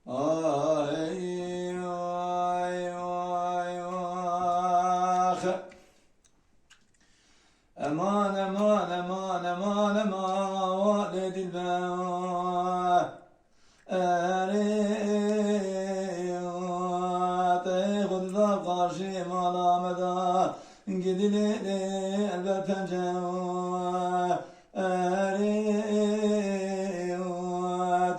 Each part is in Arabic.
آی آی آی آخ امان امان امان امان امان دلبر اريت خذ ذا قارشي مالا مدى قدلي الباب فنجان اريت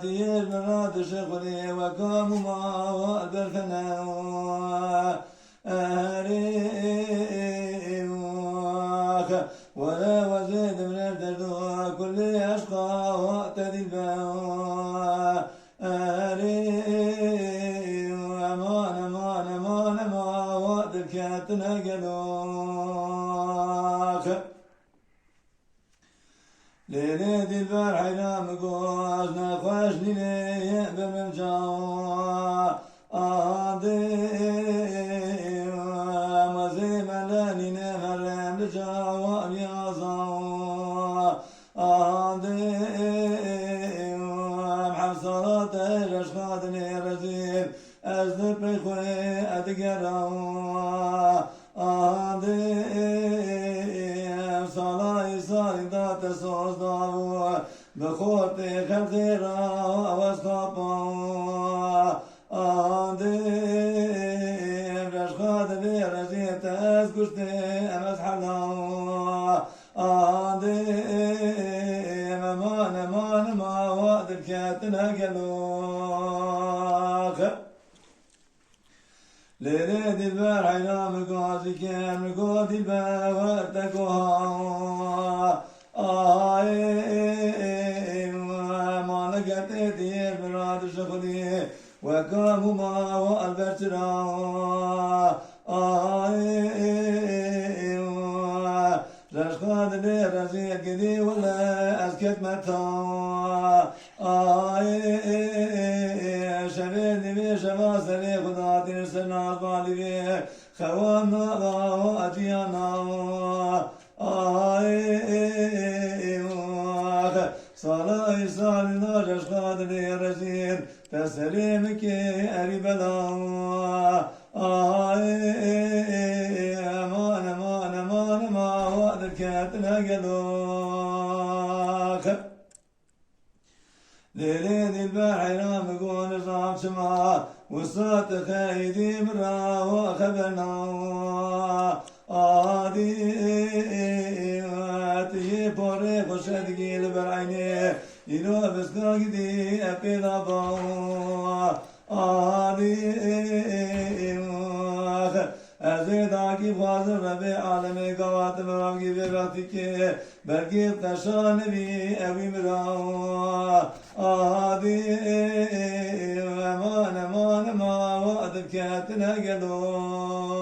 يرمرات شغلي وقام ما الباب فنان ولا وزيد من الدردو كل أشقى وقتدي الباء أمان أمان أمان أمان وقت الكاتنا قلوخ ليلة دي البارح ينام قوز نخوشني ليه بالمجاوة جواب يا زوا محصلات الأشخاص رزين أزدب بخوي أتقرأ صلاة صالي ذات صوص ضابو بخوتي خيرا واسقطا رشخاد برزين تأسكشتي أمس حلا أمان أمان ما وقت الكاتنا قلوخ ليلة البارح ينام قاسي كان مقود الباب وارتقوها ما لقيت ايدي براد شغلي وقاموا ما والبرترا رشقاد لي رزيق كذي ولا اسكت متى شبيني بي شباسري خداتي نرسلنا بالي بي خوانا واتيانا صلاة صالي ناجش قادري رزين تسليمك أري بلا أمان أمان أمان ما وقت الكاتنا قلوخ ليلين البارح ينام يقول نظام سما وصوت خيدي مرا وخبرنا آدي بوري خشدقي البرعيني يلو بسكاقدي أبيضا آدي أزيد عقيب غازر ربي عالمي قوات مرامقي ببغتك برقيب تشان بي أبي مرام آدي أمان أمان ما وقت الكاتنا قلوخ